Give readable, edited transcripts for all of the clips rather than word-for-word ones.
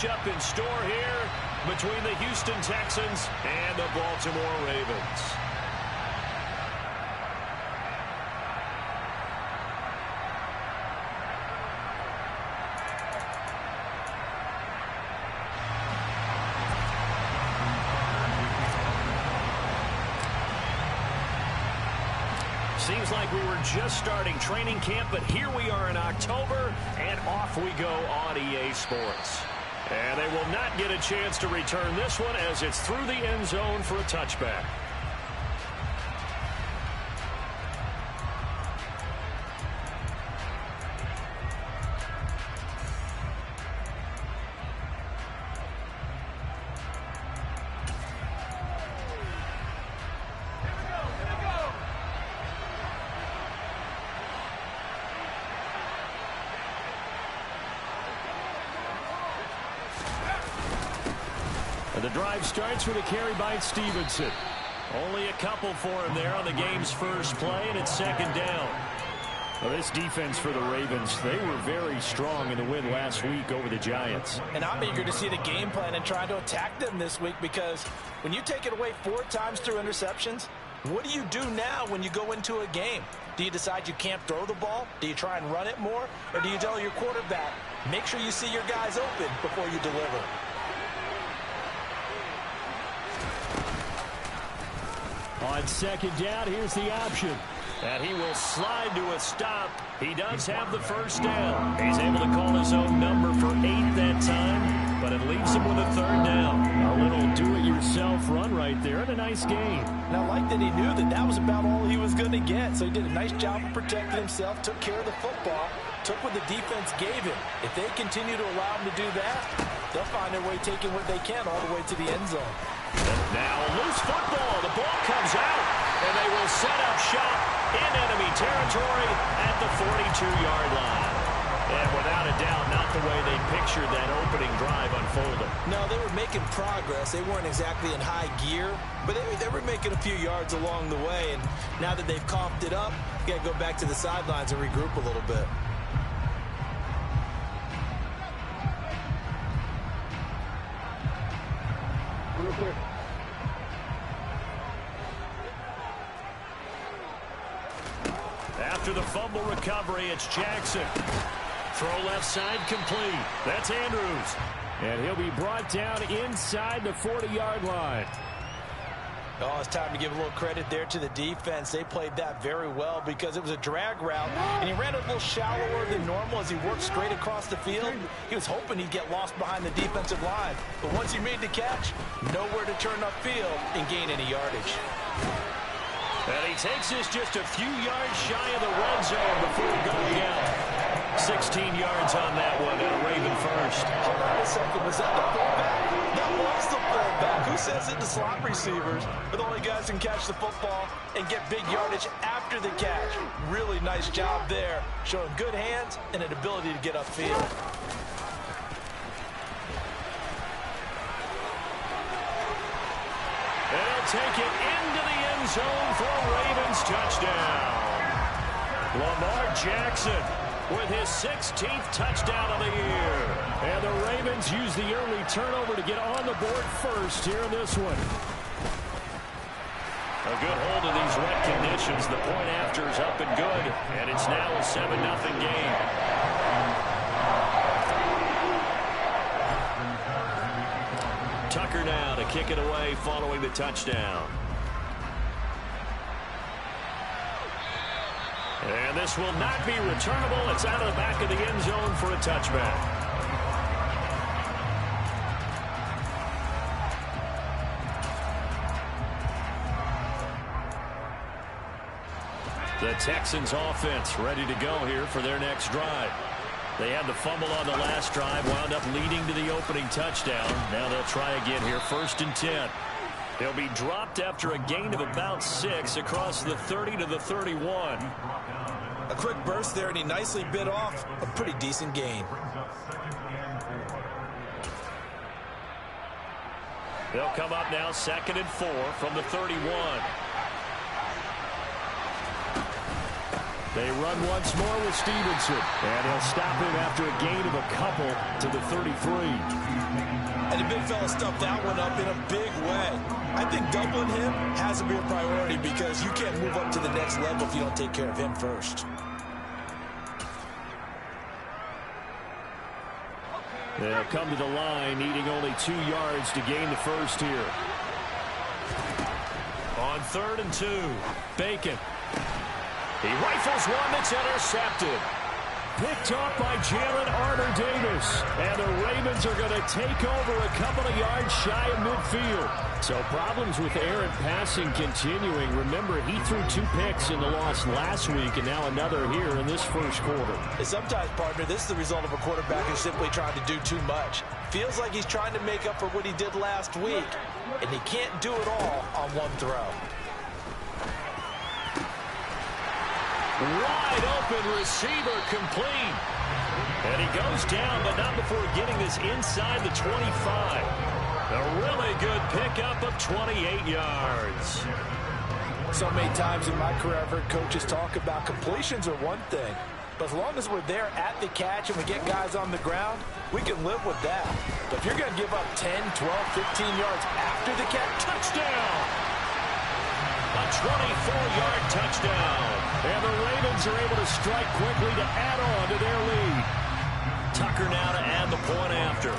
matchup in store here between the Houston Texans and the Baltimore Ravens. Seems like we were just starting training camp, but here we are in October, and off we go on EA Sports. And they will not get a chance to return this one as it's through the end zone for a touchback. The drive starts with a carry by Stevenson. Only a couple for him there on the game's first play, and it's second down. Well, this defense for the Ravens, they were very strong in the win last week over the Giants. And I'm eager to see the game plan and try to attack them this week, because when you take it away 4 times through interceptions, what do you do now when you go into a game? Do you decide you can't throw the ball? Do you try and run it more? Or do you tell your quarterback, make sure you see your guys open before you deliver? On second down, here's the option. And he will slide to a stop. He does have the first down. He's able to call his own number for 8 that time, but it leaves him with a third down. A little do-it-yourself run right there, and a nice gain. And I like that he knew that that was about all he was going to get, so he did a nice job of protecting himself, took care of the football, took what the defense gave him. If they continue to allow him to do that, they'll find their way taking what they can all the way to the end zone. Now loose football. The ball comes out, and they will set up shop in enemy territory at the 42-yard line. And without a doubt, not the way they pictured that opening drive unfolding. No, they were making progress. They weren't exactly in high gear, but they were making a few yards along the way. And now that they've coughed it up, you got to go back to the sidelines and regroup a little bit. After the fumble recovery, it's Jackson. Throw left side complete. That's Andrews. And he'll be brought down inside the 40-yard line. Oh, it's time to give a little credit there to the defense. They played that very well because it was a drag route, and he ran a little shallower than normal as he worked straight across the field. He was hoping he'd get lost behind the defensive line, but once he made the catch, nowhere to turn upfield and gain any yardage. And he takes this just a few yards shy of the red zone before going out. 16 yards on that one, and a Raven first. Hold on a second, was that the fullback? That was the fullback. Who says it to slot receivers? But the only guys who can catch the football and get big yardage after the catch. Really nice job there, showing good hands and an ability to get upfield. They'll take it into the end zone for a Ravens touchdown. Lamar Jackson with his 16th touchdown of the year. And the Ravens use the early turnover to get on the board first here in this one. A good hold of these wet conditions. The point after is up and good. And it's now a 7-0 game. Tucker now to kick it away following the touchdown. And this will not be returnable. It's out of the back of the end zone for a touchback. The Texans offense ready to go here for their next drive. They had the fumble on the last drive, wound up leading to the opening touchdown. Now they'll try again here, 1st and 10. They'll be dropped after a gain of about 6 across the 30 to the 31. A quick burst there, and he nicely bit off a pretty decent gain. They'll come up now 2nd and 4 from the 31. They run once more with Stevenson, and he'll stop him after a gain of a couple to the 33. big fella stuffed that one up in a big way. I think doubling him has to be a priority because you can't move up to the next level if you don't take care of him first. They'll come to the line, needing only 2 yards to gain the first here. On 3rd and 2, Bacon. He rifles one that's intercepted. Picked off by Jalen Armour-Davis. And the Ravens are going to take over a couple of yards shy of midfield. So problems with errant passing continuing. Remember, he threw 2 picks in the loss last week, and now another here in this first quarter. And sometimes, partner, this is the result of a quarterback who's simply trying to do too much. Feels like he's trying to make up for what he did last week, and he can't do it all on one throw. Wide open receiver complete. And he goes down, but not before getting this inside the 25. A really good pickup of 28 yards. So many times in my career, I've heard coaches talk about completions are one thing. But as long as we're there at the catch and we get guys on the ground, we can live with that. But if you're going to give up 10, 12, 15 yards after the catch, touchdown! A 24-yard touchdown. And the Ravens are able to strike quickly to add on to their lead. Tucker now to add the point after.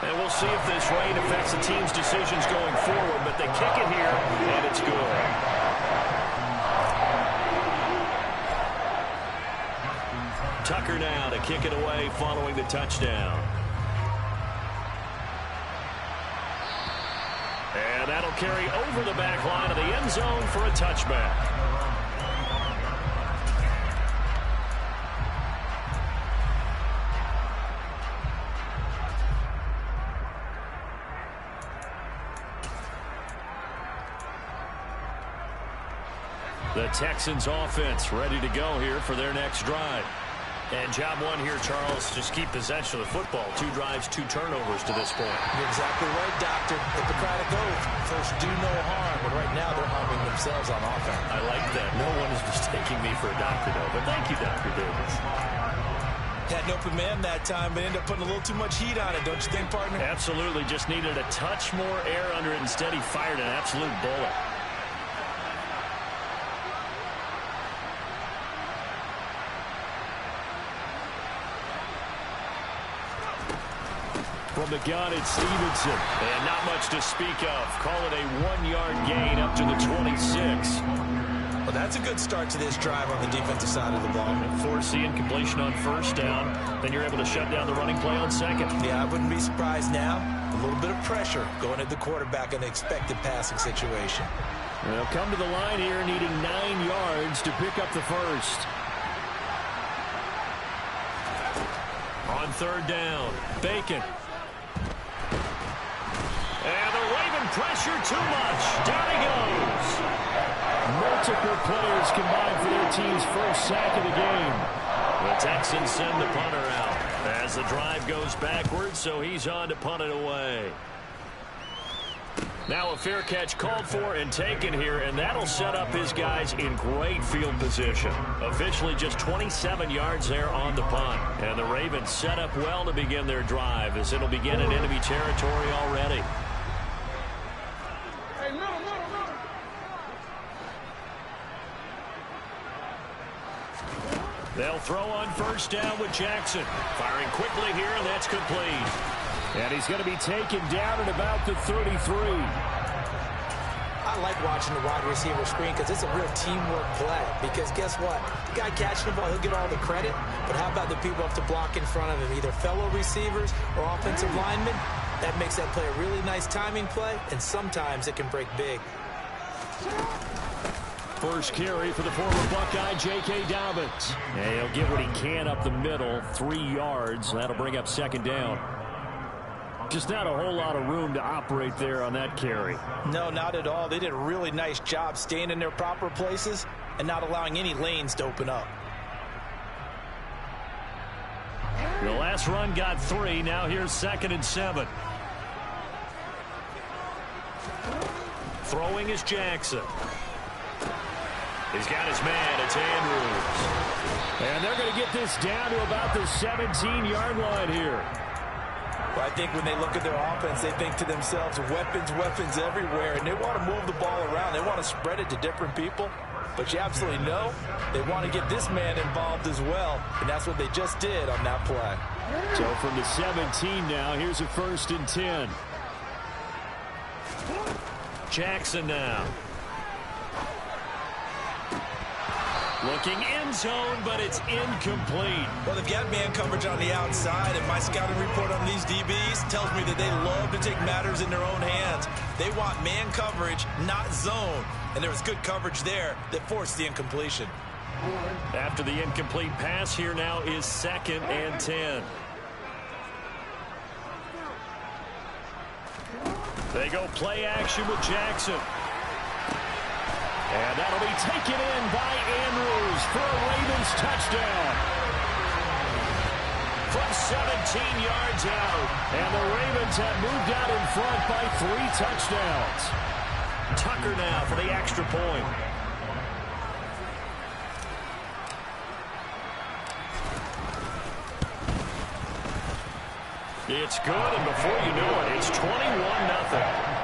And we'll see if this rain affects the team's decisions going forward, but they kick it here, and it's good. Tucker now to kick it away following the touchdown. And that'll carry over the back line of the end zone for a touchback. The Texans offense ready to go here for their next drive. And job one here, Charles, just keep possession of the football. 2 drives, 2 turnovers to this point. You're exactly right, Doctor. Hippocratic oath. First, do no harm. But right now, they're harming themselves on offense. I like that. No one is mistaking me for a doctor, though. But thank you, Dr. Davis. Had an open man that time, but ended up putting a little too much heat on it, don't you think, partner? Absolutely. Just needed a touch more air under it. Instead, he fired an absolute bullet. From the gun, it's Stevenson. And not much to speak of. Call it a 1-yard gain up to the 26. Well, that's a good start to this drive on the defensive side of the ball. Forcing completion on first down. Then you're able to shut down the running play on second. Yeah, I wouldn't be surprised now. A little bit of pressure going at the quarterback in the expected passing situation. They'll come to the line here needing 9 yards to pick up the first. On 3rd down, Bacon. And the Raven pressure too much. Down he goes. Multiple players combined for their team's first sack of the game. The Texans send the punter out as the drive goes backwards, so he's on to punt it away. Now a fair catch called for and taken here, and that'll set up his guys in great field position. Officially just 27 yards there on the punt. And the Ravens set up well to begin their drive as it'll begin in enemy territory already. They'll throw on first down with Jackson. Firing quickly here, and that's complete. And he's going to be taken down at about the 33. I like watching the wide receiver screen because it's a real teamwork play. Because guess what? The guy catching the ball, he'll get all the credit. But how about the people up to block in front of him, either fellow receivers or offensive linemen? That makes that play a really nice timing play, and sometimes it can break big. First carry for the former Buckeye, J.K. Dobbins. And he'll get what he can up the middle, 3 yards. That'll bring up second down. Just not a whole lot of room to operate there on that carry. No, not at all. They did a really nice job staying in their proper places and not allowing any lanes to open up. The last run got 3. Now here's 2nd and 7. Throwing is Jackson. He's got his man. It's Andrews. And they're going to get this down to about the 17-yard line here. Well, I think when they look at their offense, they think to themselves, weapons, weapons everywhere, and they want to move the ball around. They want to spread it to different people. But you absolutely know they want to get this man involved as well, and that's what they just did on that play. So from the 17 now, here's a 1st and 10. Jackson now. Looking end zone, but it's incomplete. Well, they've got man coverage on the outside, and my scouting report on these DBs tells me that they love to take matters in their own hands. They want man coverage, not zone. And there was good coverage there that forced the incompletion. After the incomplete pass, here now is 2nd and 10. They go play action with Jackson. And that'll be taken in by Andrews for a Ravens touchdown. From 17 yards out. And the Ravens have moved out in front by 3 touchdowns. Tucker now for the extra point. It's good, and before you know it, it's 21-0.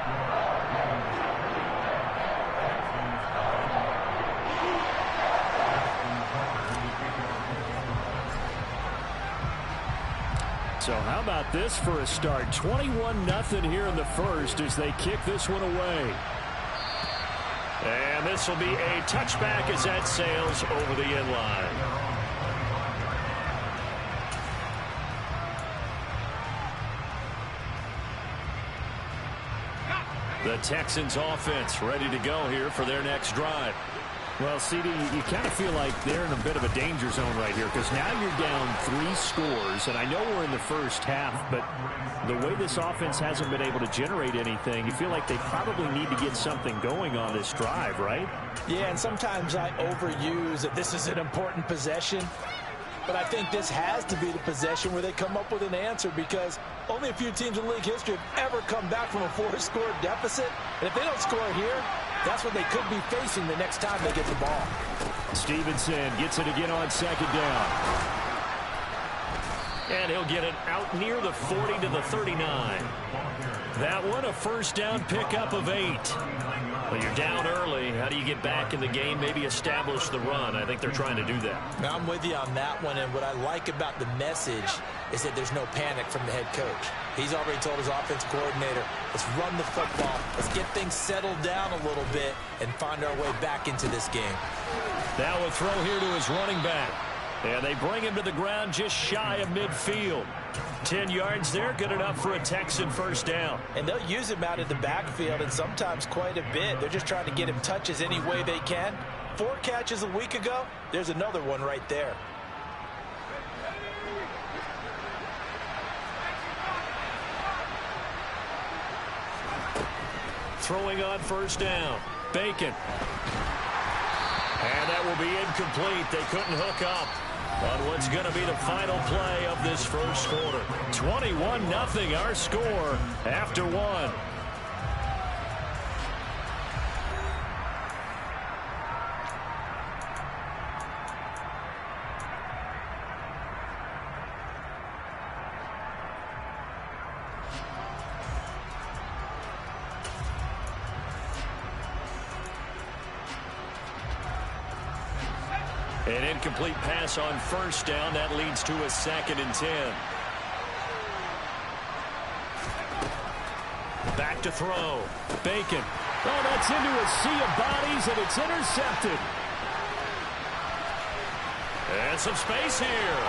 So how about this for a start? 21-0 here in the first as they kick this one away. And this will be a touchback as that sails over the end line. The Texans offense ready to go here for their next drive. Well, CD, you kind of feel like they're in a bit of a danger zone right here because now you're down 3 scores, and I know we're in the first half, but the way this offense hasn't been able to generate anything, you feel like they probably need to get something going on this drive, right? Yeah, and sometimes I overuse that this is an important possession, but I think this has to be the possession where they come up with an answer because only a few teams in league history have ever come back from a 4-score deficit, and if they don't score here, that's what they could be facing the next time they get the ball. Stevenson gets it again on 2nd down. And he'll get it out near the 40 to the 39. That one a 1st down pickup of 8. Well, you're down early. How do you get back in the game, maybe establish the run? I think they're trying to do that. Now, I'm with you on that one, and what I like about the message is that there's no panic from the head coach. He's already told his offensive coordinator, let's run the football, let's get things settled down a little bit and find our way back into this game. Now a throw here to his running back. And they bring him to the ground just shy of midfield. 10 yards there, good enough for a Texan 1st down. And they'll use him out of the backfield and sometimes quite a bit. They're just trying to get him touches any way they can. 4 catches a week ago, there's another one right there. Throwing on 1st down. Bacon. And that will be incomplete. They couldn't hook up on what's going to be the final play of this first quarter. 21-0 our score after 1. An incomplete pass on 1st down. That leads to a 2nd and 10. Back to throw. Bacon. Oh, that's into a sea of bodies, and it's intercepted. And some space here.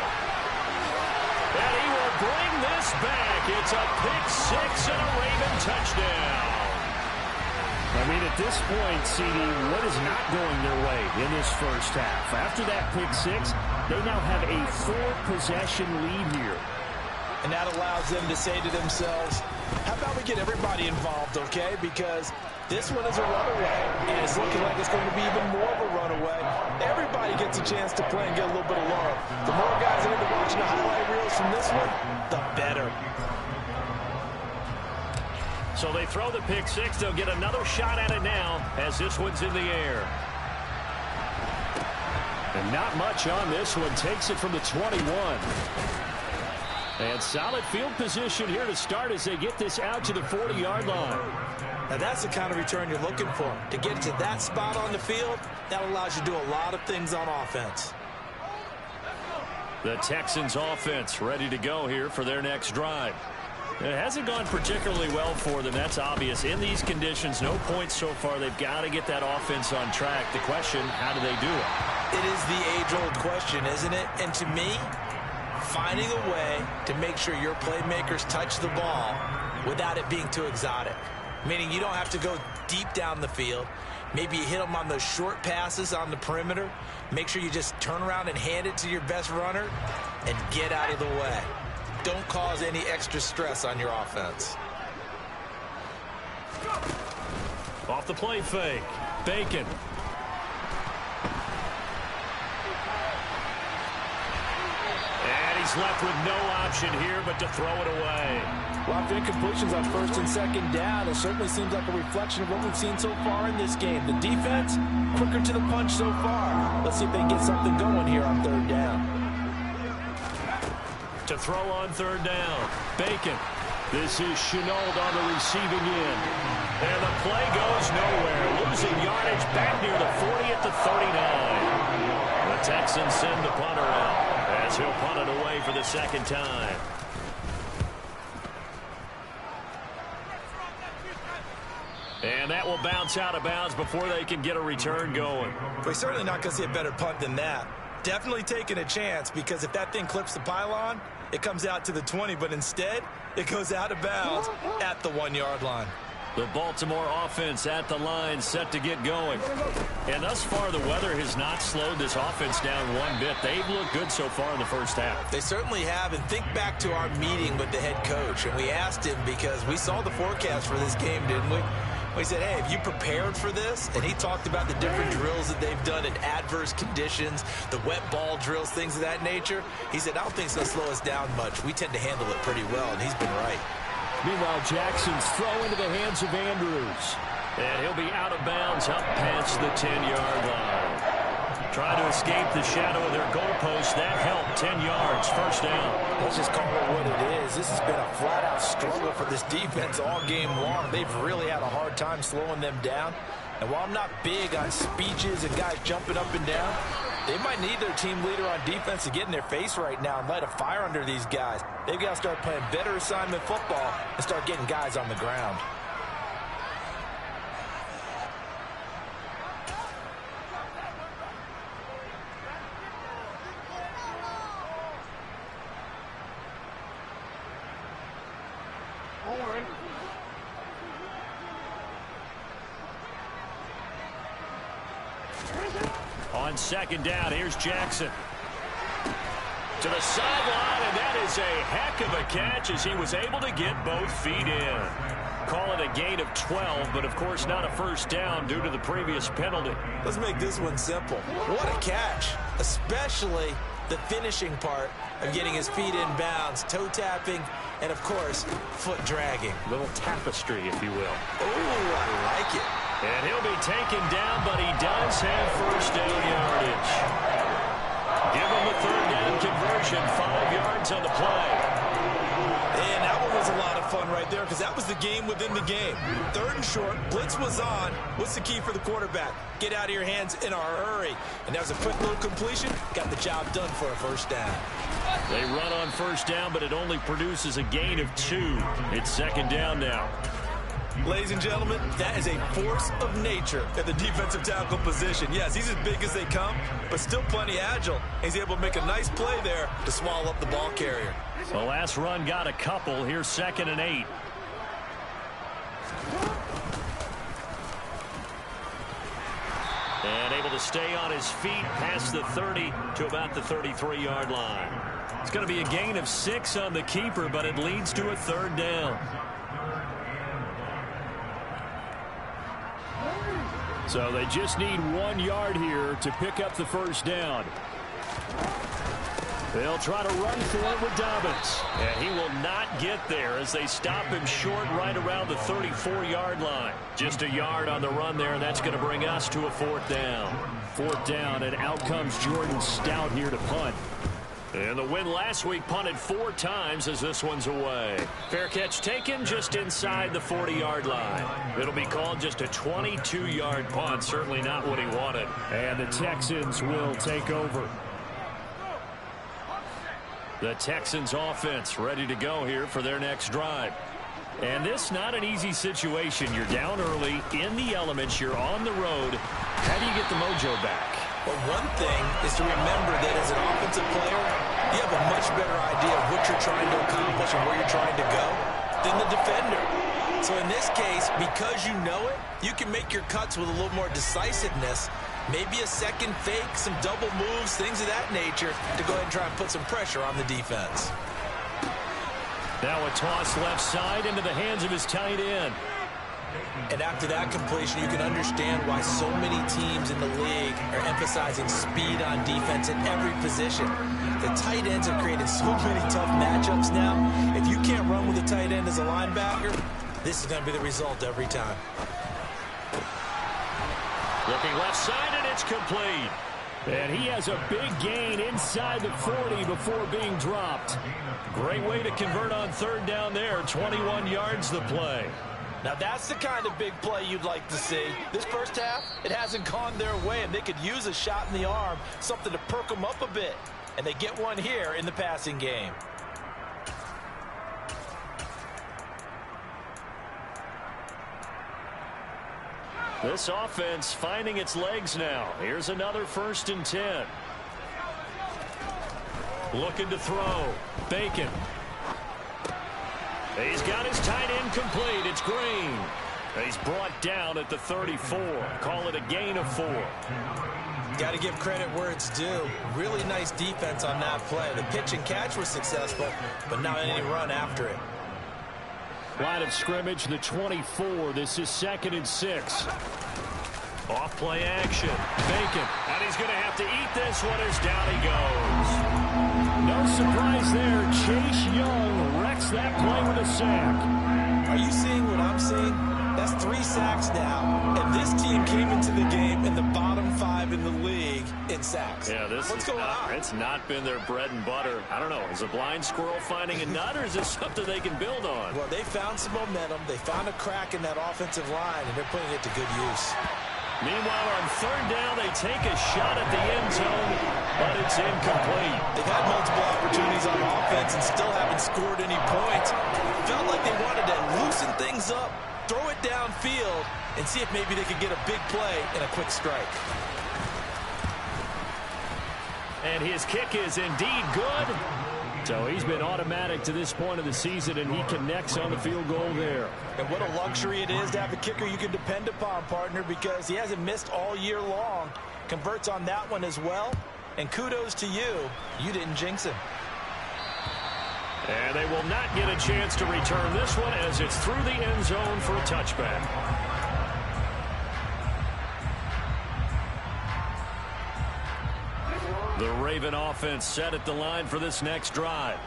And he will bring this back. It's a pick 6 and a Raven touchdown. I mean, at this point, CD, what is not going their way in this first half? After that pick 6, they now have a 4-possession lead here. And that allows them to say to themselves, how about we get everybody involved, okay? Because this one is a runaway, and it's looking like it's going to be even more of a runaway. Everybody gets a chance to play and get a little bit of love. The more guys that end up watching the highlight reels from this one, the better. So they throw the pick 6. They'll get another shot at it now as this one's in the air. And not much on this one. Takes it from the 21. And solid field position here to start as they get this out to the 40-yard line. Now that's the kind of return you're looking for. To get to that spot on the field, that allows you to do a lot of things on offense. The Texans offense ready to go here for their next drive. It hasn't gone particularly well for them. That's obvious. In these conditions, no points so far. They've got to get that offense on track. The question, how do they do it? It is the age-old question, isn't it? And to me, finding a way to make sure your playmakers touch the ball without it being too exotic. Meaning you don't have to go deep down the field. Maybe you hit them on those short passes on the perimeter. Make sure you just turn around and hand it to your best runner and get out of the way. Don't cause any extra stress on your offense. Off the play fake. Bacon. And he's left with no option here but to throw it away. A lot of incompletions on first and second down. It certainly seems like a reflection of what we've seen so far in this game. The defense, quicker to the punch so far. Let's see if they can get something going here on third down. To throw on third down. Bacon. This is Chenault on the receiving end. And the play goes nowhere. Losing yardage back near the 40 at the 39. The Texans send the punter out as he'll punt it away for the second time. And that will bounce out of bounds before they can get a return going. We're certainly not going to see a better punt than that. Definitely taking a chance, because if that thing clips the pylon, it comes out to the 20, but instead it goes out of bounds at the 1-yard line. The Baltimore offense at the line, set to get going. And thus far, the weather has not slowed this offense down one bit. They've looked good so far in the first half. They certainly have. And think back to our meeting with the head coach, and we asked him, because we saw the forecast for this game, didn't we? We said, hey, have you prepared for this? And he talked about the different drills that they've done in adverse conditions, the wet ball drills, things of that nature. He said, I don't think it's going to slow us down much. We tend to handle it pretty well, and he's been right. Meanwhile, Jackson's throw into the hands of Andrews. And he'll be out of bounds up past the 10-yard line. Trying to escape the shadow of their goalpost. That helped. 10 yards, first down. Let's just call it what it is. This has been a flat-out struggle for this defense all game long. They've really had a hard time slowing them down. And while I'm not big on speeches and guys jumping up and down, they might need their team leader on defense to get in their face right now and light a fire under these guys. They've got to start playing better assignment football and start getting guys on the ground. On second down, here's Jackson. To the sideline, and that is a heck of a catch as he was able to get both feet in. Call it a gain of 12, but of course not a first down due to the previous penalty. Let's make this one simple. What a catch, especially the finishing part of getting his feet in bounds, toe tapping, and of course, foot dragging. A little tapestry, if you will. Oh, I like it. And he'll be taken down, but he does have first down yardage. Give him the third down conversion, 5 yards on the play. And that one was a lot of fun right there, because that was the game within the game. Third and short, blitz was on. What's the key for the quarterback? Get out of your hands in a hurry. And that was a quick little completion. Got the job done for a first down. They run on first down, but it only produces a gain of 2. It's second down now. Ladies and gentlemen, that is a force of nature at the defensive tackle position. Yes, he's as big as they come, but still plenty agile. He's able to make a nice play there to swallow up the ball carrier. The last run got a couple. Here's 2nd and 8. And able to stay on his feet past the 30 to about the 33-yard line. It's going to be a gain of 6 on the keeper, but it leads to a third down. So they just need 1 yard here to pick up the first down. They'll try to run for it with Dobbins. And he will not get there as they stop him short right around the 34-yard line. Just a yard on the run there, and that's going to bring us to a 4th down. 4th down, and out comes Jordan Stout here to punt. And the win last week punted 4 times as this one's away. Fair catch taken just inside the 40-yard line. It'll be called just a 22-yard punt. Certainly not what he wanted. And the Texans will take over. The Texans offense ready to go here for their next drive. And this not an easy situation. You're down early, in the elements, you're on the road. How do you get the mojo back? Well, one thing is to remember that as an offensive player, you have a much better idea of what you're trying to accomplish and where you're trying to go than the defender. So in this case, because you know it, you can make your cuts with a little more decisiveness. Maybe a second fake, some double moves, things of that nature to go ahead and try and put some pressure on the defense. Now a toss left side into the hands of his tight end. And after that completion, you can understand why so many teams in the league are emphasizing speed on defense at every position. The tight ends are creating so many tough matchups now. If you can't run with a tight end as a linebacker, this is going to be the result every time. Looking left side, and it's complete. And he has a big gain inside the 40 before being dropped. Great way to convert on 3rd down there. 21 yards the play. Now that's the kind of big play you'd like to see. This first half, it hasn't gone their way, and they could use a shot in the arm, something to perk them up a bit. And they get one here in the passing game. This offense finding its legs now. Here's another 1st and 10. Looking to throw. Bacon. He's got his tight end complete. It's Green. He's brought down at the 34. Call it a gain of 4. Got to give credit where it's due. Really nice defense on that play. The pitch and catch was successful, but not any run after it. Line of scrimmage, the 24. This is 2nd and 6. Off play action. Bacon. And he's going to have to eat this one as down he goes. No surprise there. Chase Young wrecks that play with a sack. Are you seeing what I'm seeing? That's 3 sacks now. And this team came into the game in the bottom 5 in the league in sacks. Yeah, what's going on? It's not been their bread and butter. I don't know. Is a blind squirrel finding a nut, or is this something they can build on? Well, they found some momentum. They found a crack in that offensive line, and they're putting it to good use. Meanwhile, on 3rd down, they take a shot at the end zone, but it's incomplete. They've had multiple opportunities on offense and still haven't scored any points. Felt like they wanted to loosen things up, throw it downfield, and see if maybe they could get a big play and a quick strike. And his kick is indeed good. So he's been automatic to this point of the season, and he connects on the field goal there. And what a luxury it is to have a kicker you can depend upon, partner, because he hasn't missed all year long. Converts on that one as well. And kudos to you. You didn't jinx him. And they will not get a chance to return this one as it's through the end zone for a touchback. The Raven offense set at the line for this next drive.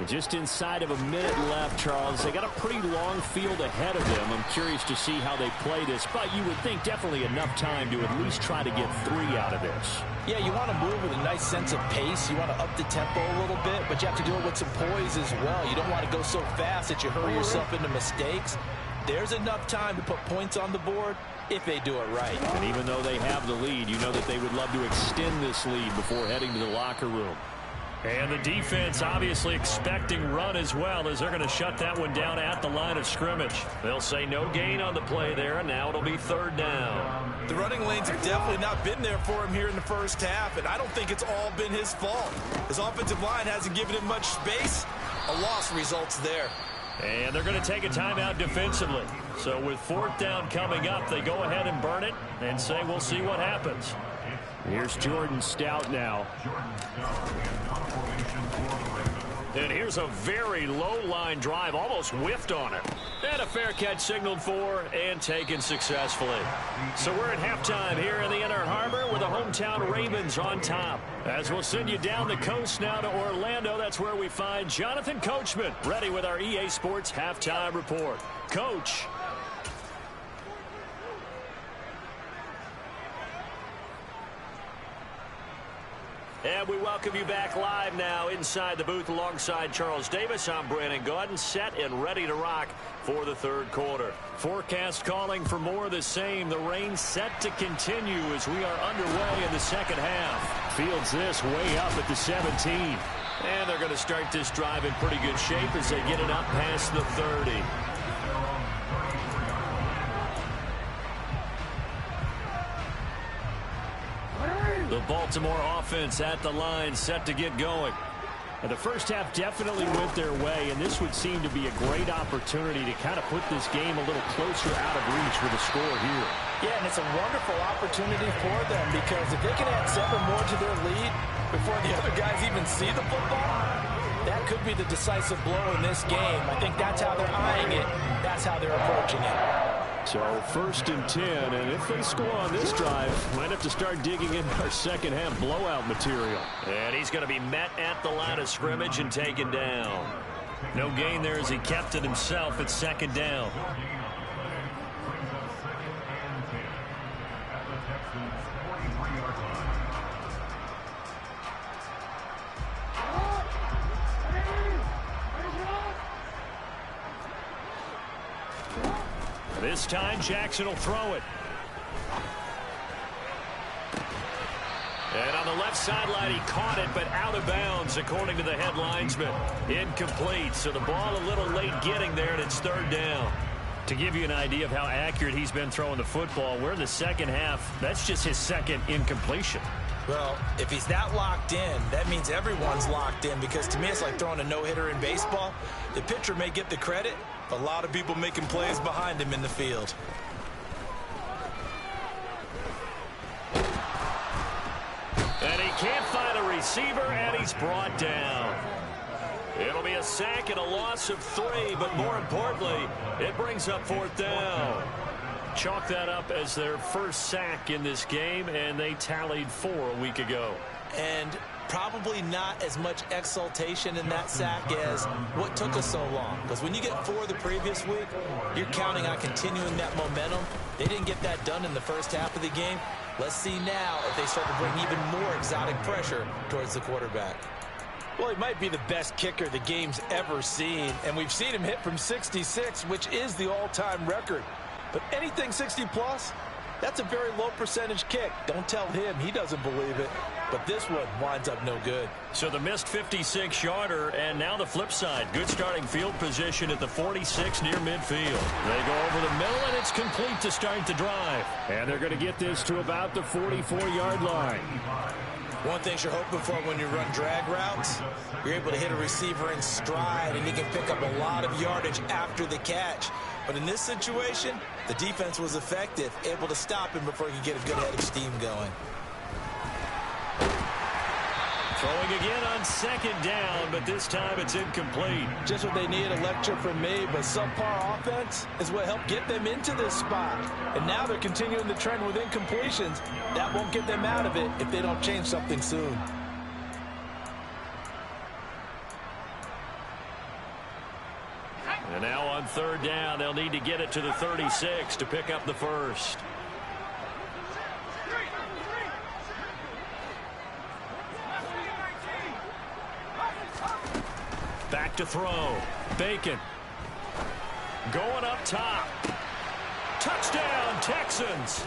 Just inside of a minute left, Charles. They got a pretty long field ahead of them. I'm curious to see how they play this, but you would think definitely enough time to at least try to get 3 out of this. Yeah, you want to move with a nice sense of pace. You want to up the tempo a little bit, but you have to do it with some poise as well. You don't want to go so fast that you hurry yourself into mistakes. There's enough time to put points on the board if they do it right. And even though they have the lead, you know that they would love to extend this lead before heading to the locker room. And the defense obviously expecting run as well, as they're going to shut that one down at the line of scrimmage. They'll say no gain on the play there, and now it'll be 3rd down. The running lanes have definitely not been there for him here in the first half, and I don't think it's all been his fault. His offensive line hasn't given him much space. A loss results there. And they're going to take a timeout defensively. So with 4th down coming up, they go ahead and burn it and say we'll see what happens. Here's Jordan Stout now. And here's a very low line drive, almost whiffed on it. And a fair catch signaled for and taken successfully. So we're at halftime here in the Inner Harbor with the hometown Ravens on top. As we'll send you down the coast now to Orlando, that's where we find Jonathan Coachman ready with our EA Sports halftime report. Coach. And we welcome you back live now inside the booth alongside Charles Davis. I'm Brandon Gaudin, set and ready to rock for the third quarter. Forecast calling for more of the same. The rain set to continue as we are underway in the second half. Fields this way up at the 17. And they're going to start this drive in pretty good shape as they get it up past the 30. The Baltimore offense at the line, set to get going. And the first half definitely went their way, and this would seem to be a great opportunity to kind of put this game a little closer out of reach with a score here. Yeah, and it's a wonderful opportunity for them because if they can add 7 more to their lead before the other guys even see the football, that could be the decisive blow in this game. I think that's how they're eyeing it. That's how they're approaching it. So 1st and 10, and if they score on this drive, might have to start digging in our second half blowout material. And he's going to be met at the line of scrimmage and taken down. No gain there as he kept it himself at 2nd down. This time, Jackson will throw it. And on the left sideline, he caught it, but out of bounds, according to the head linesman. Incomplete, so the ball a little late getting there, and it's 3rd down. To give you an idea of how accurate he's been throwing the football, we're in the second half. That's just his 2nd incompletion. Well, if he's that locked in, that means everyone's locked in because to me it's like throwing a no-hitter in baseball. The pitcher may get the credit, but a lot of people making plays behind him in the field. And he can't find a receiver, and he's brought down. It'll be a sack and a loss of 3, but more importantly, it brings up 4th down. Chalk that up as their first sack in this game, and they tallied 4 a week ago. And probably not as much exultation in that sack as what took us so long. Because when you get 4 the previous week, you're counting on continuing that momentum. They didn't get that done in the first half of the game. Let's see now if they start to bring even more exotic pressure towards the quarterback. Well, he might be the best kicker the game's ever seen, and we've seen him hit from 66, which is the all-time record. But anything 60-plus, that's a very low percentage kick. Don't tell him he doesn't believe it. But this one winds up no good. So the missed 56-yarder, and now the flip side. Good starting field position at the 46 near midfield. They go over the middle, and it's complete to start the drive. And they're going to get this to about the 44-yard line. One thing you're hoping for when you run drag routes, you're able to hit a receiver in stride, and he can pick up a lot of yardage after the catch. But in this situation, the defense was effective, able to stop him before he could get a good head of steam going. Throwing again on 2nd down, but this time it's incomplete. Just what they need, a lecture from me, but subpar offense is what helped get them into this spot. And now they're continuing the trend with incompletions. That won't get them out of it if they don't change something soon. And now on 3rd down, they'll need to get it to the 36 to pick up the first. Back to throw. Bacon. Going up top. Touchdown, Texans.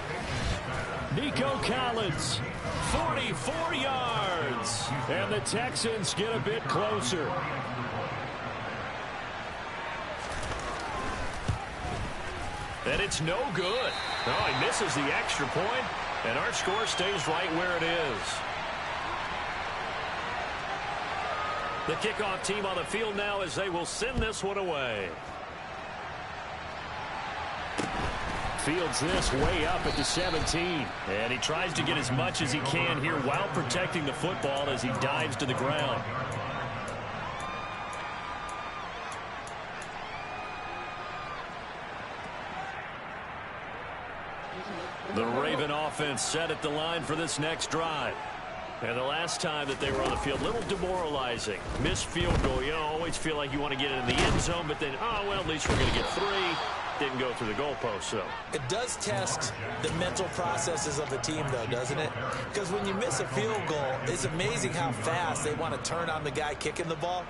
Nico Collins, 44 yards. And the Texans get a bit closer. And it's no good. Oh, he misses the extra point, and our score stays right where it is. The kickoff team on the field now as they will send this one away. Fields this way up at the 17. And he tries to get as much as he can here while protecting the football as he dives to the ground. The Raven offense set at the line for this next drive. And the last time that they were on the field, a little demoralizing. Missed field goal. You always feel like you want to get it in the end zone, but then, oh, well, at least we're going to get 3. Didn't go through the goalpost, so. It does test the mental processes of the team, though, doesn't it? Because when you miss a field goal, it's amazing how fast they want to turn on the guy kicking the ball.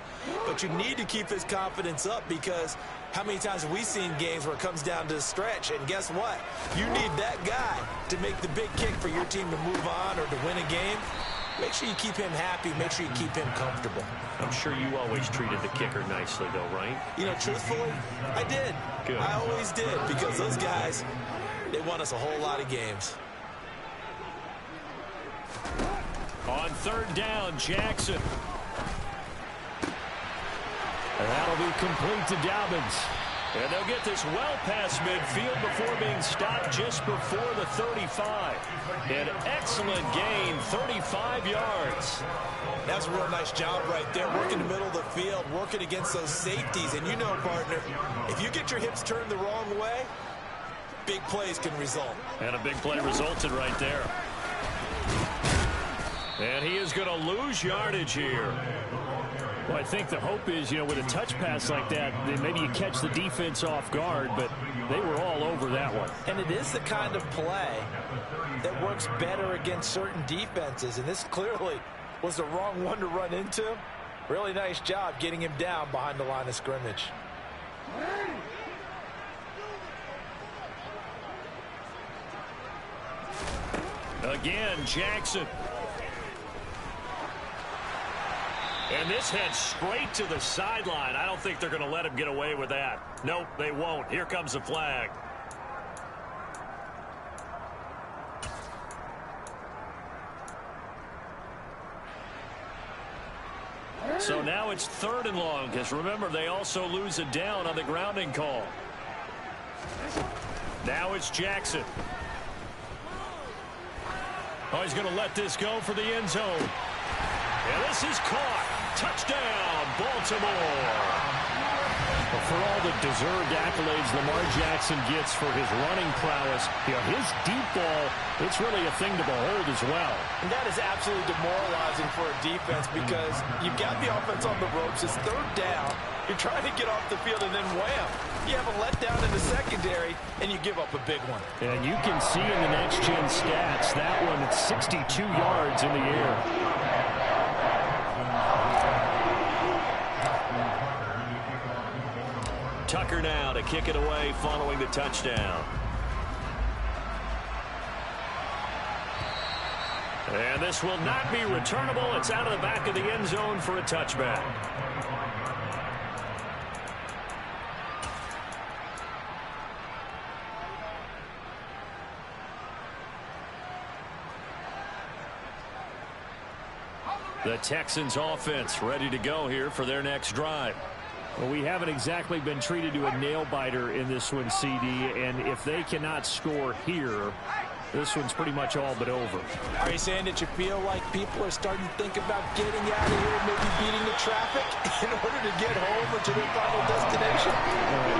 But you need to keep his confidence up, because how many times have we seen games where it comes down to the stretch, and guess what? You need that guy to make the big kick for your team to move on or to win a game. Make sure you keep him happy. Make sure you keep him comfortable. I'm sure you always treated the kicker nicely, though, right? You know, truthfully, I did. Good. I always did, because those guys, they won us a whole lot of games. On 3rd down, Jackson. And that'll be complete to Dobbins. And they'll get this well past midfield before being stopped just before the 35. An excellent gain, 35 yards. That's a real nice job right there, working the middle of the field, working against those safeties. And you know, partner, if you get your hips turned the wrong way, big plays can result. And a big play resulted right there. And he is going to lose yardage here. Well, I think the hope is, you know, with a touch pass like that, then maybe you catch the defense off guard, but they were all over that one. And it is the kind of play that works better against certain defenses, and this clearly was the wrong one to run into. Really nice job getting him down behind the line of scrimmage. Again, Jackson. And this heads straight to the sideline. I don't think they're going to let him get away with that. Nope, they won't. Here comes the flag. So now it's 3rd and long, because remember, they also lose a down on the grounding call. Now it's Jackson. Oh, he's going to let this go for the end zone. And this is caught. Touchdown, Baltimore. Well, for all the deserved accolades Lamar Jackson gets for his running prowess, you know, his deep ball, it's really a thing to behold as well. And that is absolutely demoralizing for a defense, because you've got the offense on the ropes. It's 3rd down. You're trying to get off the field, and then wham, you have a letdown in the secondary, and you give up a big one. And you can see in the next-gen stats, that one at 62 yards in the air. Tucker now to kick it away following the touchdown. And this will not be returnable. It's out of the back of the end zone for a touchback. The Texans offense ready to go here for their next drive. Well, we haven't exactly been treated to a nail-biter in this one, CD, and if they cannot score here, this one's pretty much all but over. Are you saying that you feel like people are starting to think about getting out of here, maybe beating the traffic in order to get home or to their final destination?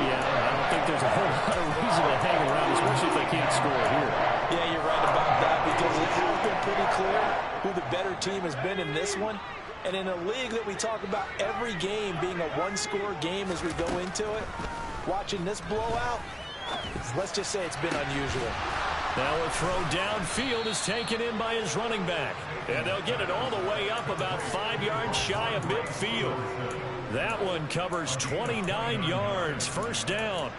Yeah, I don't think there's a whole lot of reason to hang around, especially if they can't score here. Yeah, you're right about that, because it has been pretty clear who the better team has been in this one. And in a league that we talk about every game being a one-score game as we go into it, watching this blowout, let's just say it's been unusual. Now a throw downfield is taken in by his running back. And they'll get it all the way up about 5 yards shy of midfield. That one covers 29 yards, 1st down.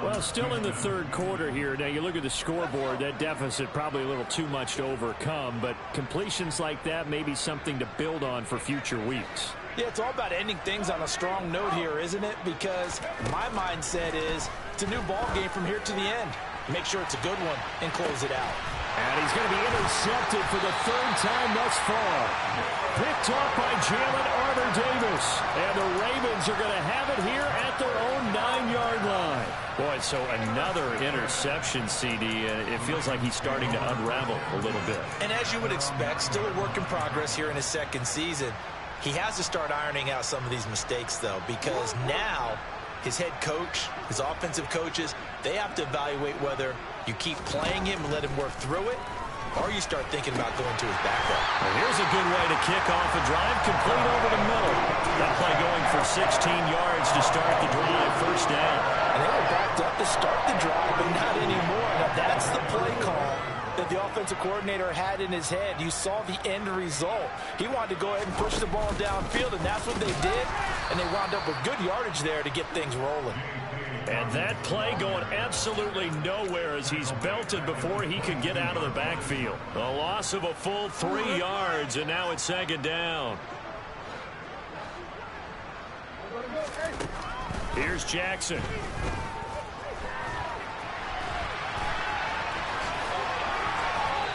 Well, still in the 3rd quarter here. Now, you look at the scoreboard, that deficit probably a little too much to overcome, but completions like that may be something to build on for future weeks. Yeah, it's all about ending things on a strong note here, isn't it? Because my mindset is it's a new ball game from here to the end. Make sure it's a good one and close it out. And he's going to be intercepted for the 3rd time thus far. Picked off by Jalen Armour-Davis. And the Ravens are going to have it here at their own 9-yard line. Boy, so another interception, CD, and it feels like he's starting to unravel a little bit. And as you would expect, still a work in progress here in his 2nd season. He has to start ironing out some of these mistakes, though, because now his head coach, his offensive coaches, they have to evaluate whether You keep playing him and let him work through it, or you start thinking about going to his backup. Well, here's a good way to kick off a drive, complete over the middle. That play going for 16 yards to start the drive, first down. And they were backed up to start the drive, but not anymore. Now, that's the play call that the offensive coordinator had in his head. You saw the end result. He wanted to go ahead and push the ball downfield, and that's what they did. And they wound up with good yardage there to get things rolling. And that play going absolutely nowhere as he's belted before he could get out of the backfield. A loss of a full 3 yards, and now it's second down. Here's Jackson.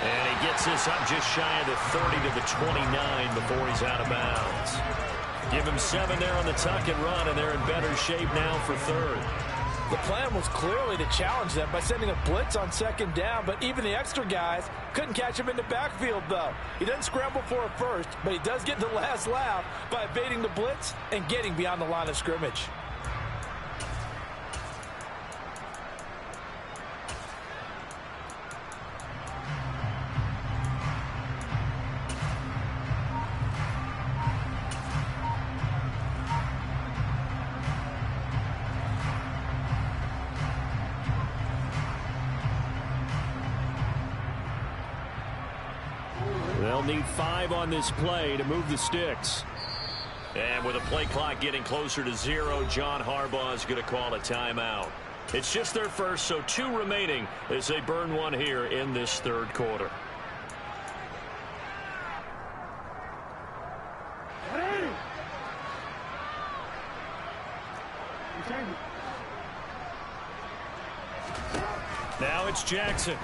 And he gets this up just shy of the 30 to the 29 before he's out of bounds. Give him 7 there on the tuck and run, and they're in better shape now for third. The plan was clearly to challenge them by sending a blitz on second down, but even the extra guys couldn't catch him in the backfield, though. He doesn't scramble for a first, but he does get the last laugh by evading the blitz and getting beyond the line of scrimmage. They'll need 5 on this play to move the sticks. And with a play clock getting closer to 0, John Harbaugh is going to call a timeout. It's just their first, so 2 remaining as they burn 1 here in this third quarter. Now it's Jackson.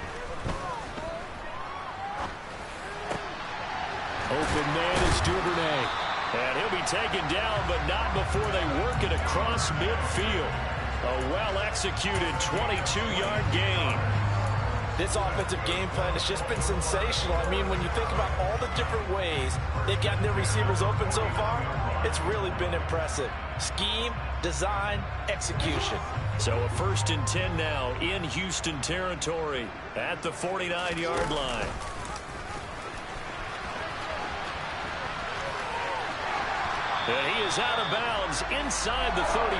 Open man is Duvernay. And he'll be taken down, but not before they work it across midfield. A well-executed 22-yard gain. This offensive game plan has just been sensational. I mean, when you think about all the different ways they've gotten their receivers open so far, it's really been impressive. Scheme, design, execution. So a 1st and 10 now in Houston territory at the 49-yard line. And he is out of bounds inside the 35.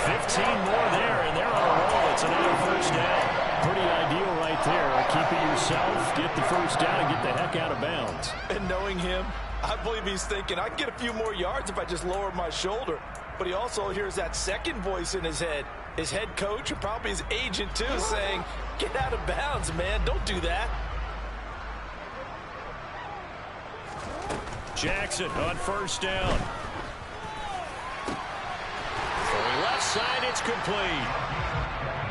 15 more there, and they're on a roll. It's another first down. Pretty ideal right there. Keep it yourself, get the first down, and get the heck out of bounds. And knowing him, I believe he's thinking, I can get a few more yards if I just lower my shoulder. But he also hears that second voice in his head. His head coach, or probably his agent too, saying, get out of bounds, man. Don't do that. Jackson on first down. From left side, it's complete.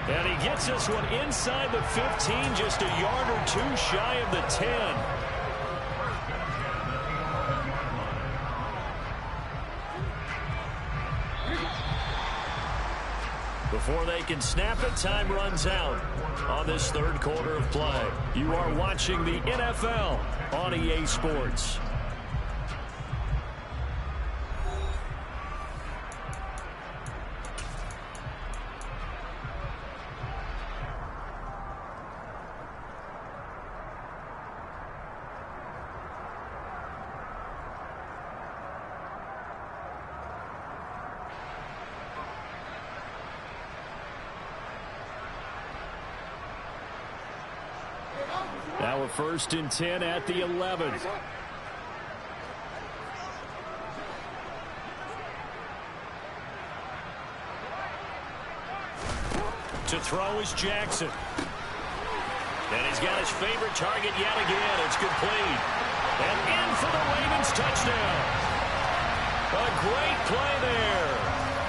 And he gets this one inside the 15, just a yard or 2 shy of the 10. Before they can snap it, time runs out on this third quarter of play. You are watching the NFL on EA Sports. Now a 1st and 10 at the 11. To throw is Jackson. And he's got his favorite target yet again. It's complete. And in for the Ravens touchdown. A great play there.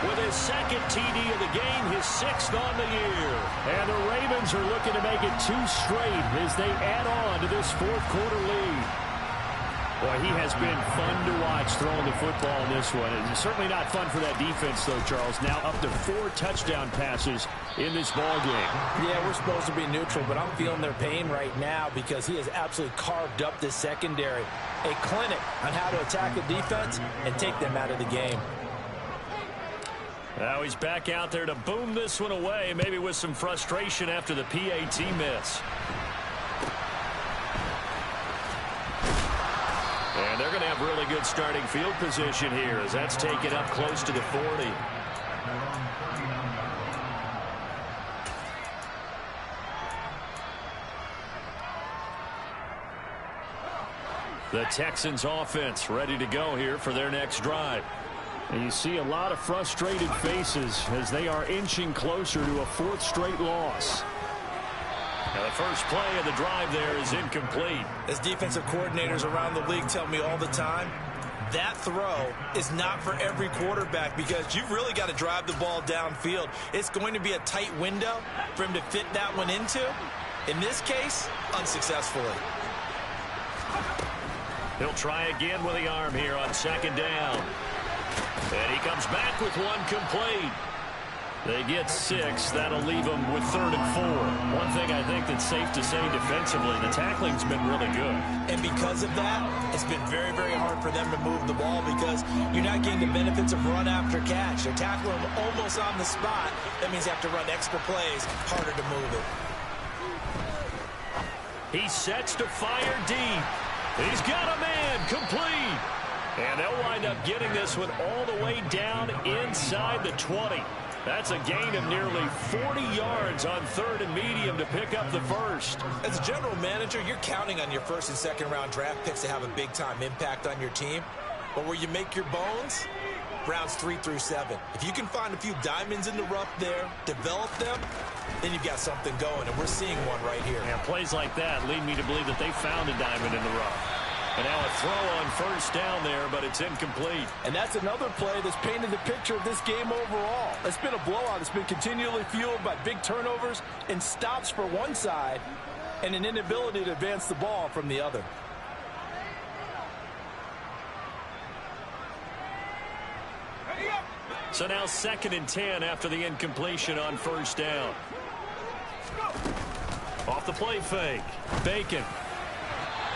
With his 2nd TD of the game, his 6th on the year. And the Ravens are looking to make it 2 straight as they add on to this 4th quarter lead. Boy, he has been fun to watch throwing the football in this one. It's certainly not fun for that defense, though, Charles. Now up to 4 touchdown passes in this ball game. Yeah, we're supposed to be neutral, but I'm feeling their pain right now because he has absolutely carved up this secondary. A clinic on how to attack a defense and take them out of the game. Now he's back out there to boom this one away, maybe with some frustration after the PAT miss. And they're going to have really good starting field position here as that's taken up close to the 40. The Texans offense ready to go here for their next drive. And you see a lot of frustrated faces as they are inching closer to a fourth straight loss. Now the first play of the drive there is incomplete. As defensive coordinators around the league tell me all the time, that throw is not for every quarterback because you've really got to drive the ball downfield. It's going to be a tight window for him to fit that one into. In this case, unsuccessfully. He'll try again with the arm here on second down. And he comes back with one complete. They get 6. That'll leave them with 3rd and 4. One thing I think that's safe to say defensively, the tackling's been really good. And because of that, it's been very, very hard for them to move the ball because you're not getting the benefits of run after catch. They're tackling them almost on the spot. That means you have to run extra plays, harder to move it. He sets to fire deep. He's got a man complete. And they'll wind up getting this one all the way down inside the 20. That's a gain of nearly 40 yards on 3rd and medium to pick up the first. As a general manager, you're counting on your first and second round draft picks to have a big-time impact on your team. But where you make your bones, rounds 3 through 7. If you can find a few diamonds in the rough there, develop them, then you've got something going, and we're seeing one right here. And plays like that lead me to believe that they found a diamond in the rough. And now a throw on first down there, but it's incomplete. And that's another play that's painted the picture of this game overall. It's been a blowout. It's been continually fueled by big turnovers and stops for one side and an inability to advance the ball from the other. So now 2nd and 10 after the incompletion on first down. Off the play fake. Bacon.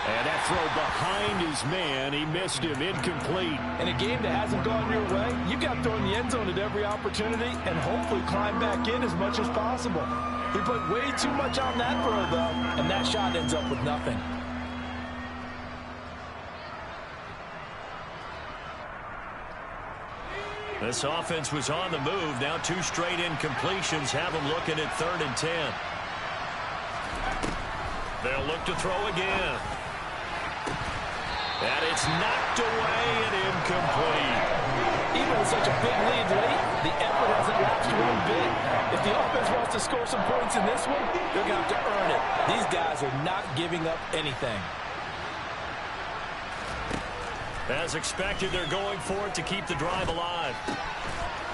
And that throw behind his man. He missed him. Incomplete. In a game that hasn't gone your way, you've got to throw in the end zone at every opportunity and hopefully climb back in as much as possible. He put way too much on that throw, though, and that shot ends up with nothing. This offense was on the move. Now 2 straight incompletions have them looking at 3rd and 10. They'll look to throw again. And it's knocked away and incomplete. Even with such a big lead late, the effort hasn't lapsed one bit. If the offense wants to score some points in this one, they're going to have to earn it. These guys are not giving up anything. As expected, they're going for it to keep the drive alive.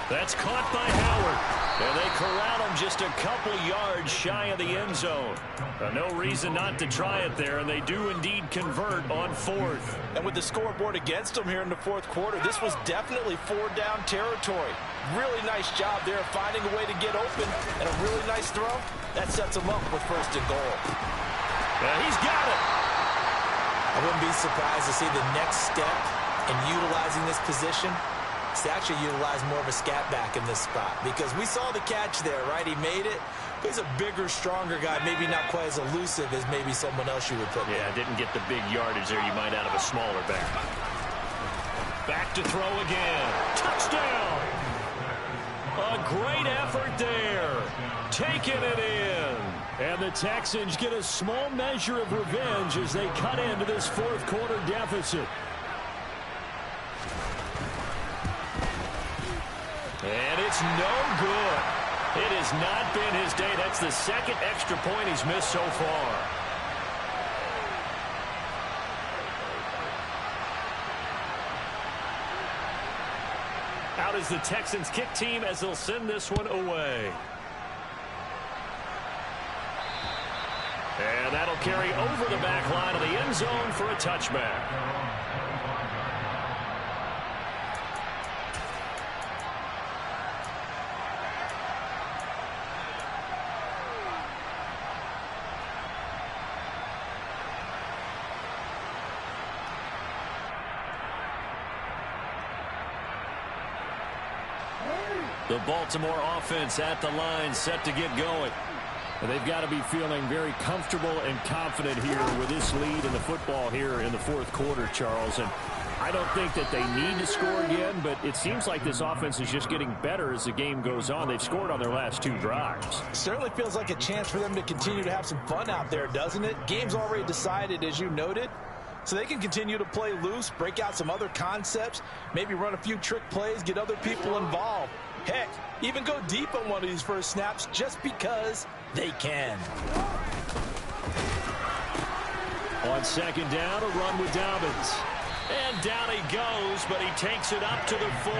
That's caught by Howard. And they corral him just a couple yards shy of the end zone. No reason not to try it there, and they do indeed convert on 4th. And with the scoreboard against them here in the 4th quarter, this was definitely 4-down territory. Really nice job there finding a way to get open, and a really nice throw. That sets them up with 1st and goal. Yeah, he's got it. I wouldn't be surprised to see the next step in utilizing this position to actually utilize more of a scat back in this spot, because we saw the catch there, right? He made it. He's a bigger, stronger guy, maybe not quite as elusive as maybe someone else you would put there. Yeah, didn't get the big yardage there you might out of a smaller back. Back to throw again. Touchdown! A great effort there. Taking it in. And the Texans get a small measure of revenge as they cut into this 4th quarter deficit. And it's no good. It has not been his day. That's the 2nd extra point he's missed so far. Out is the Texans kick team as they'll send this one away. And that'll carry over the back line of the end zone for a touchback. The Baltimore offense at the line, set to get going. They've got to be feeling very comfortable and confident here with this lead in the football here in the fourth quarter, Charles. And I don't think that they need to score again, but it seems like this offense is just getting better as the game goes on. They've scored on their last 2 drives. Certainly feels like a chance for them to continue to have some fun out there, doesn't it? Game's already decided, as you noted. So they can continue to play loose, break out some other concepts, maybe run a few trick plays, get other people involved. Heck, even go deep on one of these first snaps just because they can. On second down, a run with Dobbins. And down he goes, but he takes it up to the 40.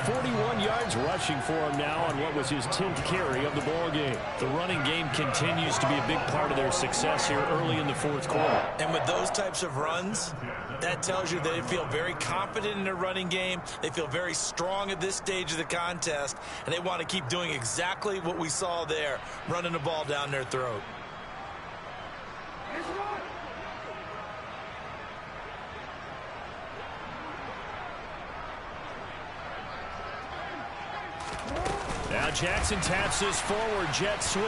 41 yards rushing for him now on what was his 10th carry of the ball game. The running game continues to be a big part of their success here early in the fourth quarter. And with those types of runs, that tells you they feel very confident in their running game. They feel very strong at this stage of the contest, and they want to keep doing exactly what we saw there, running the ball down their throat. Now Jackson taps this forward jet sweep.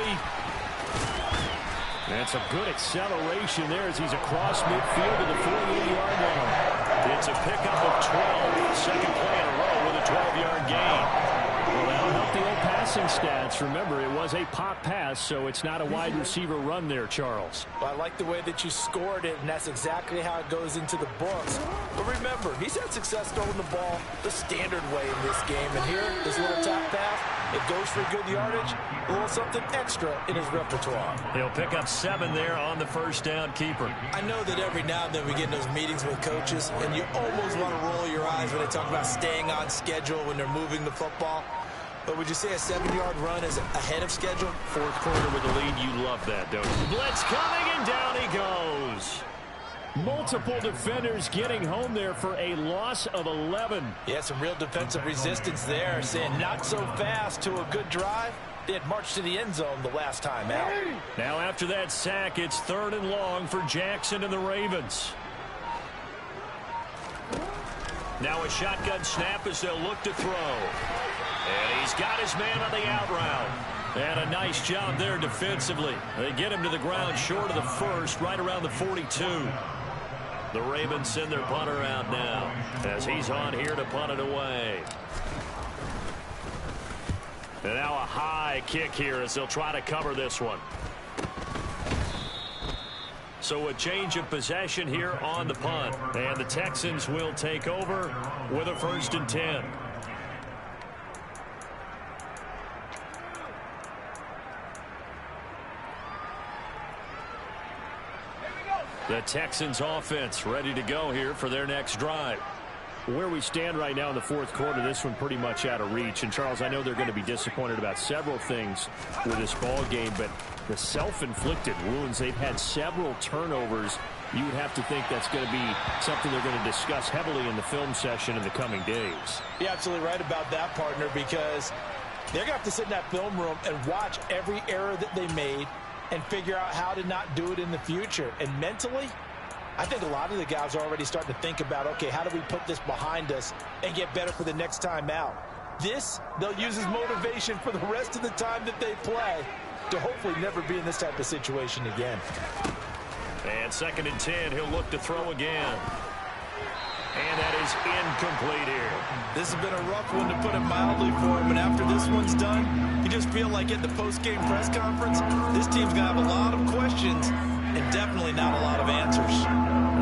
That's a good acceleration there as he's across midfield to the 48-yard line. It's a pickup of 12, second play in a row with a 12-yard gain. Well, that'll help the old passing stats. Remember, it was a pop pass, so it's not a wide receiver run there, Charles. Well, I like the way that you scored it, and that's exactly how it goes into the books. But remember, he's had success throwing the ball the standard way in this game. And here, this little top pass, it goes for good yardage, a little something extra in his repertoire. He'll pick up 7 there on the first down keeper. I know that every now and then we get in those meetings with coaches, and you almost want to roll your eyes when they talk about staying on schedule when they're moving the football. But would you say a 7-yard run is ahead of schedule? Fourth quarter with a lead, you love that, don't you? Blitz coming, and down he goes. Multiple defenders getting home there for a loss of 11. Yeah, some real defensive resistance there, saying not so fast to a good drive. They had marched to the end zone the last time out. Now after that sack, it's 3rd and long for Jackson and the Ravens. Now a shotgun snap as they'll look to throw. And he's got his man on the out route. And a nice job there defensively. They get him to the ground short of the first, right around the 42. The Ravens send their punter out now as he's on here to punt it away. And now a high kick here as they'll try to cover this one. So a change of possession here on the punt. And the Texans will take over with a 1st and 10. The Texans offense ready to go here for their next drive. Where we stand right now in the fourth quarter, this one pretty much out of reach. And, Charles, I know they're going to be disappointed about several things with this ball game, but the self-inflicted wounds, they've had several turnovers. You would have to think that's going to be something they're going to discuss heavily in the film session in the coming days. You're absolutely right about that, partner, because they're going to have to sit in that film room and watch every error that they made and figure out how to not do it in the future. And mentally, I think a lot of the guys are already starting to think about, okay, how do we put this behind us and get better for the next time out? This, they'll use as motivation for the rest of the time that they play to hopefully never be in this type of situation again. And 2nd and 10, he'll look to throw again. And that is incomplete here. This has been a rough one, to put it mildly, for him. And after this one's done, you just feel like at the post-game press conference, this team's going to have a lot of questions and definitely not a lot of answers.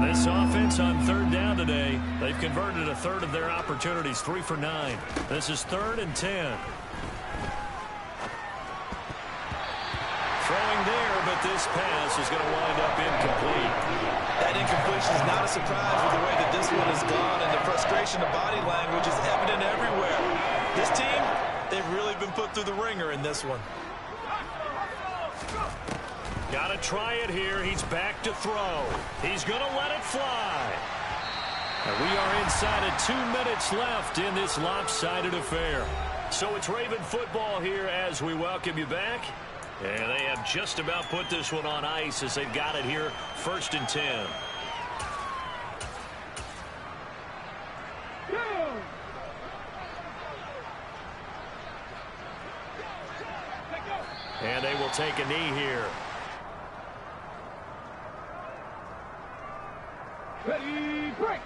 This offense on 3rd down today, they've converted a 1/3 of their opportunities, 3 for 9. This is 3rd and 10. Throwing there, but this pass is going to wind up incomplete. That incompletion is not a surprise with the way that this one has gone, and the frustration of body language is evident everywhere. This team, they've really been put through the ringer in this one. Got to try it here. He's back to throw. He's going to let it fly. And we are inside of 2 minutes left in this lopsided affair. So it's Raven football here as we welcome you back. And they have just about put this one on ice as they've got it here, 1st and 10. And they will take a knee here. Ready, break.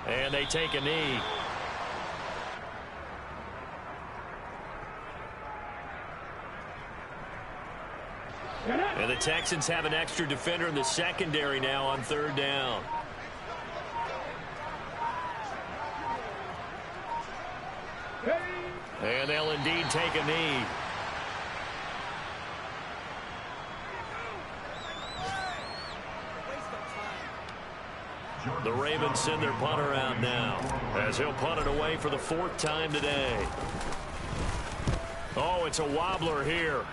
And they take a knee. And the Texans have an extra defender in the secondary now on third down. And they'll indeed take a knee. The Ravens send their punter out now as he'll punt it away for the 4th time today. Oh, it's a wobbler here.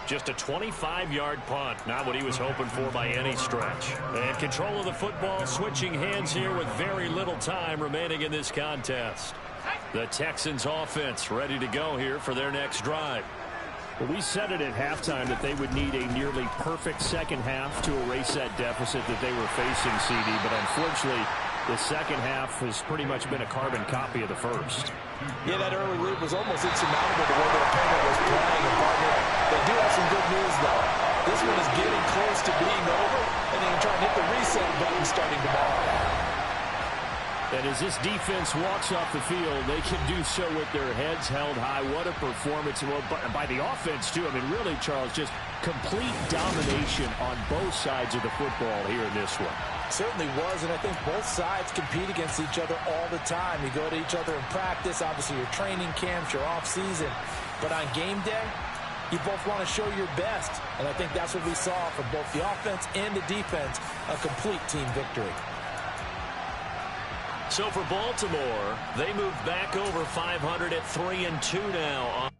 Just a 25-yard punt. Not what he was hoping for by any stretch. And control of the football switching hands here with very little time remaining in this contest. The Texans offense ready to go here for their next drive. Well, we said it at halftime that they would need a nearly perfect second half to erase that deficit that they were facing, CD. But unfortunately, the second half has pretty much been a carbon copy of the first. Yeah, that early lead was almost insurmountable the way the opponent was playing. And partner, they do have some good news, though. This one is getting close to being over, and they can try and hit the reset button starting tomorrow. And as this defense walks off the field, they can do so with their heads held high. What a performance by the offense, too. I mean, really, Charles, just complete domination on both sides of the football here in this one. Certainly was, and I think both sides compete against each other all the time. You go to each other in practice, obviously your training camps, your off-season. But on game day, you both want to show your best. And I think that's what we saw from both the offense and the defense, a complete team victory. So for Baltimore, they moved back over 500 at 3-2 now.